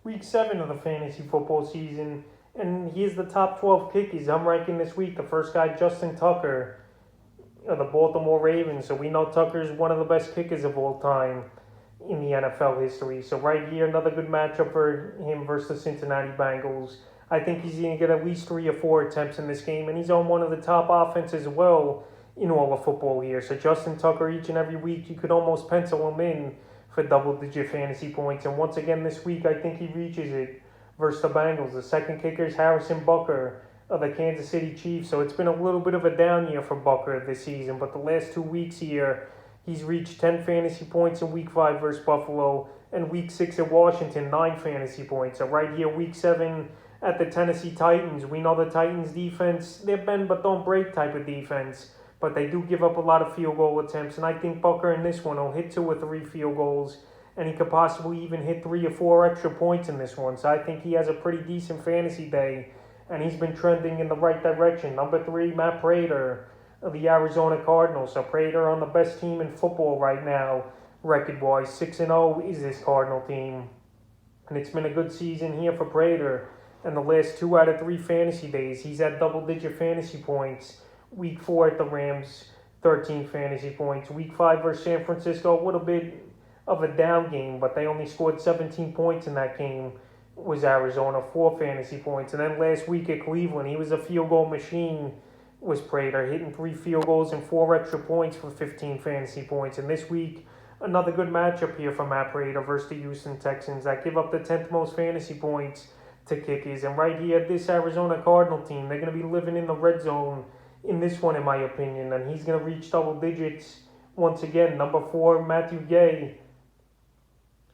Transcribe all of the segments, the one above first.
week 7 of the fantasy football season. And here's the top 12 kickers. I'm ranking this week. The first guy, Justin Tucker of the Baltimore Ravens. So we know Tucker's one of the best kickers of all time in the NFL history. So right here, another good matchup for him versus the Cincinnati Bengals. I think he's going to get at least 3 or 4 attempts in this game, and he's on one of the top offenses as well in all of football here. So Justin Tucker, each and every week, you could almost pencil him in for double-digit fantasy points. And once again this week, I think he reaches it versus the Bengals. The second kicker is Harrison Butker of the Kansas City Chiefs. So it's been a little bit of a down year for Butker this season, but the last 2 weeks here, he's reached 10 fantasy points in Week 5 versus Buffalo, and Week 6 at Washington, 9 fantasy points. So right here, Week 7 at the Tennessee Titans. We know the Titans defense, they're bend but don't break type of defense, but they do give up a lot of field goal attempts, and I think Butker in this one will hit 2 or 3 field goals, and he could possibly even hit 3 or 4 extra points in this one. So I think he has a pretty decent fantasy day, and he's been trending in the right direction. Number 3, Matt Prater of the Arizona Cardinals. So Prater on the best team in football right now, record-wise. 6-0 is this Cardinal team, and it's been a good season here for Prater. And the last 2 out of 3 fantasy days, he's had double-digit fantasy points. Week 4 at the Rams, 13 fantasy points. Week 5 versus San Francisco, a little bit of a down game, but they only scored 17 points in that game. Was Arizona, 4 fantasy points. And then last week at Cleveland, he was a field goal machine, was Prater, hitting 3 field goals and 4 extra points for 15 fantasy points. And this week, another good matchup here for Matt Prater versus the Houston Texans that give up the 10th most fantasy points to kickers. And right here, this Arizona Cardinal team, they're going to be living in the red zone in this one, in my opinion, and he's going to reach double digits once again. Number 4, Matthew Gay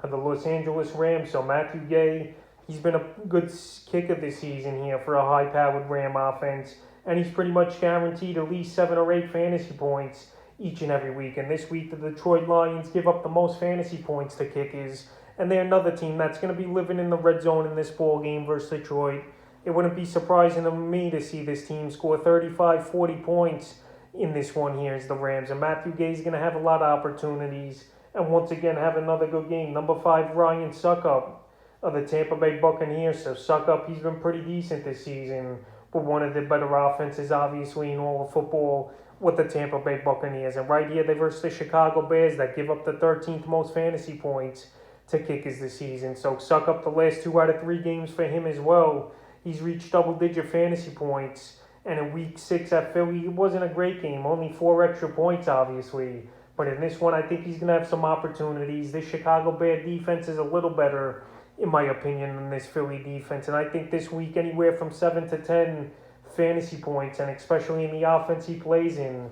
of the Los Angeles Rams. So Matthew Gay, he's been a good kicker this season here for a high-powered Ram offense, and he's pretty much guaranteed at least 7 or 8 fantasy points each and every week. And this week, the Detroit Lions give up the most fantasy points to kickers, and they're another team that's going to be living in the red zone in this ball game versus Detroit. It wouldn't be surprising to me to see this team score 35, 40 points in this one here as the Rams. And Matthew Gay's going to have a lot of opportunities and once again have another good game. Number 5, Ryan Suckup of the Tampa Bay Buccaneers. So Suckup, he's been pretty decent this season, but one of the better offenses, obviously, in all of football with the Tampa Bay Buccaneers. And right here, they versus the Chicago Bears that give up the 13th most fantasy points to kickers this season. So Suckup, the last 2 out of 3 games for him as well, he's reached double-digit fantasy points. And in Week 6 at Philly, it wasn't a great game. Only 4 extra points, obviously. But in this one, I think he's going to have some opportunities. This Chicago Bear defense is a little better, in my opinion, than this Philly defense. And I think this week, anywhere from 7 to 10 fantasy points, and especially in the offense he plays in,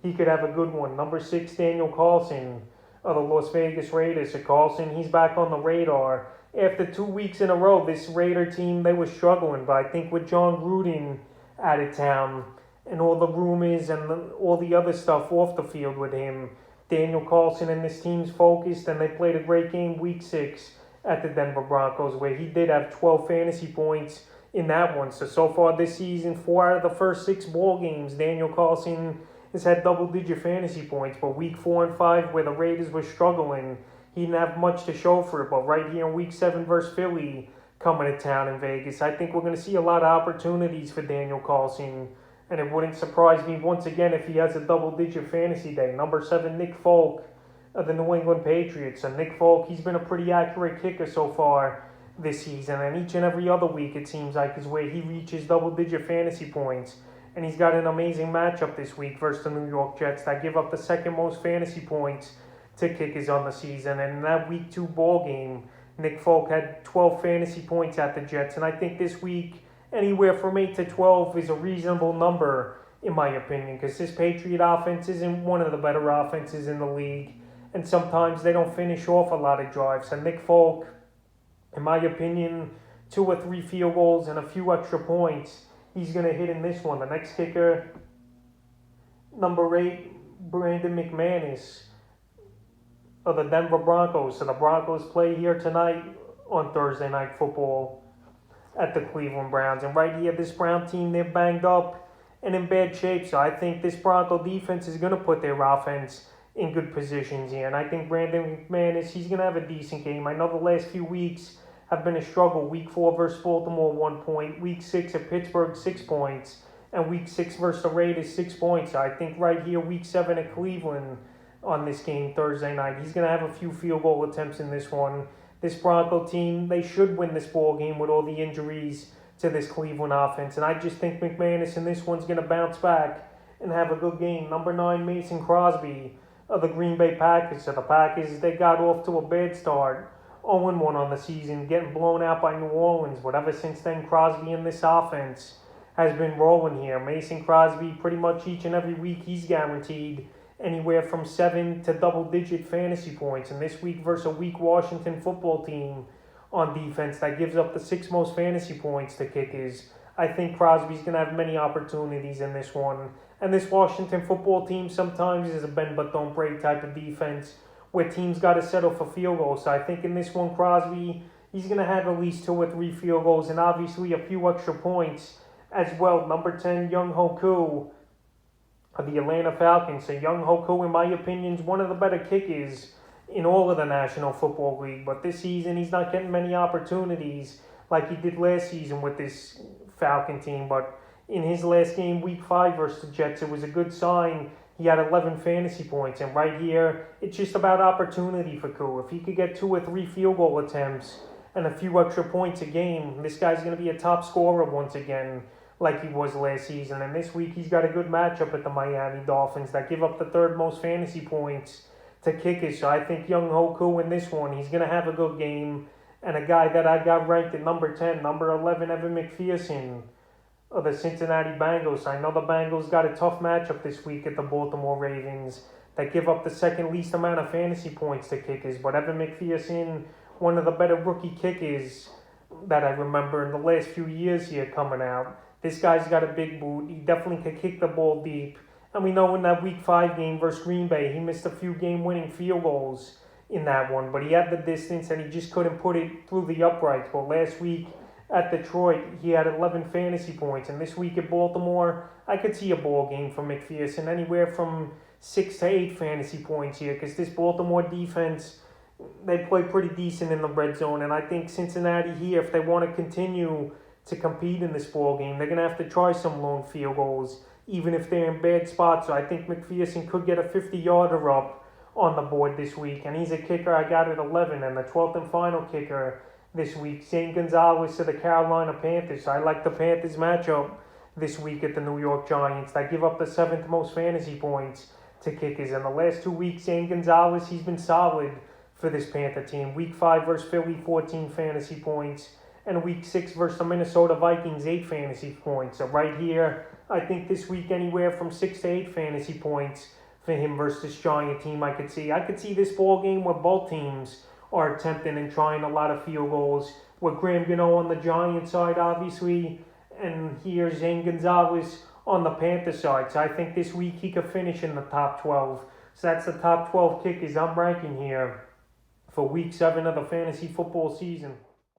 he could have a good one. Number 6, Daniel Carlson of the Las Vegas Raiders. So Carlson, he's back on the radar. After 2 weeks in a row, this Raider team, they were struggling. But I think with John Gruden out of town and all the rumors and all the other stuff off the field with him, Daniel Carlson and this team's focused, and they played a great game Week 6 at the Denver Broncos, where he did have 12 fantasy points in that one. So far this season, 4 out of the first 6 ball games, Daniel Carlson has had double-digit fantasy points. But Week 4 and 5, where the Raiders were struggling, he didn't have much to show for it. But right here in Week 7 versus Philly, coming to town in Vegas, I think we're going to see a lot of opportunities for Daniel Carlson. And it wouldn't surprise me once again if he has a double-digit fantasy day. Number 7, Nick Folk of the New England Patriots. And Nick Folk, he's been a pretty accurate kicker so far this season. And each and every other week, it seems like, is where he reaches double-digit fantasy points. And he's got an amazing matchup this week versus the New York Jets that give up the 2nd most fantasy points to kickers on the season. And in that Week 2 ball game, Nick Folk had 12 fantasy points at the Jets. And I think this week, anywhere from 8 to 12 is a reasonable number, in my opinion, because this Patriot offense isn't one of the better offenses in the league, and sometimes they don't finish off a lot of drives. And Nick Folk, in my opinion, 2 or 3 field goals and a few extra points, he's going to hit in this one. The next kicker, number 8, Brandon Mcmanus of the Denver Broncos. So the Broncos play here tonight on Thursday Night Football at the Cleveland Browns. And right here, this Brown team, they're banged up and in bad shape. So I think this Bronco defense is going to put their offense in good positions here. And I think Brandon McManus, he's going to have a decent game. I know the last few weeks have been a struggle. Week 4 versus Baltimore, 1 point. Week 6 at Pittsburgh, 6 points. And Week 6 versus the Raiders, 6 points. I think right here, Week 7 at Cleveland on this game Thursday night, he's going to have a few field goal attempts in this one. This Bronco team, they should win this ball game with all the injuries to this Cleveland offense. And I just think Mcmanus in this one's going to bounce back and have a good game. Number 9, Mason Crosby of the Green Bay Packers. So the Packers, they got off to a bad start. 0-1 on the season, getting blown out by New Orleans. But ever since then, Crosby in this offense has been rolling here. Mason Crosby, pretty much each and every week, he's guaranteed anywhere from 7 to double-digit fantasy points. And this week versus a weak Washington football team on defense that gives up the 6th most fantasy points to kickers, I think Crosby's going to have many opportunities in this one. And this Washington football team sometimes is a bend-but-don't-break type of defense where teams got to settle for field goals. So I think in this one, Crosby, he's going to have at least 2 or 3 field goals and obviously a few extra points as well. Number 10, Young Hoku of the Atlanta Falcons. So Young Hoku, in my opinion, is one of the better kickers in all of the National Football League. But this season, he's not getting many opportunities like he did last season with this Falcon team. But in his last game, Week 5 versus the Jets, it was a good sign. He had 11 fantasy points. And right here, it's just about opportunity for Koo. If he could get 2 or 3 field goal attempts and a few extra points a game, this guy's going to be a top scorer once again, like he was last season. And this week, he's got a good matchup at the Miami Dolphins that give up the 3rd most fantasy points to kickers. So I think Young Hoku in this one, he's going to have a good game. And a guy that I got ranked at number 10, number 11, Evan Mcpherson of the Cincinnati Bengals. I know the Bengals got a tough matchup this week at the Baltimore Ravens that give up the 2nd least amount of fantasy points to kickers. But Evan Mcpherson, one of the better rookie kickers that I remember in the last few years here coming out. This guy's got a big boot. He definitely can kick the ball deep. And we know in that Week 5 game versus Green Bay, he missed a few game-winning field goals in that one. But he had the distance and he just couldn't put it through the uprights. But last week at Detroit, he had 11 fantasy points. And this week at Baltimore, I could see a ball game from Mcpherson, anywhere from 6 to 8 fantasy points here. Because this Baltimore defense, they play pretty decent in the red zone. And I think Cincinnati here, if they want to continue to compete in this ball game, they're going to have to try some lone field goals, even if they're in bad spots. So I think Mcpherson could get a 50-yarder up on the board this week. And he's a kicker I got at 11. And the 12th and final kicker this week, Zane Gonzalez of the Carolina Panthers. So I like the Panthers matchup this week at the New York Giants that give up the 7th most fantasy points to kickers. And the last 2 weeks, Zane Gonzalez, he's been solid for this Panther team. Week 5 versus Philly, 14 fantasy points. And Week 6 versus the Minnesota Vikings, 8 fantasy points. So right here, I think this week anywhere from 6 to 8 fantasy points for him versus this Giant team I could see. I could see this ball game where both teams are attempting and trying a lot of field goals, with Graham Gano on the Giant side, obviously, and here's Zane Gonzalez on the Panther side. So I think this week he could finish in the top 12. So that's the top 12 kickers I'm ranking here for Week 7 of the fantasy football season.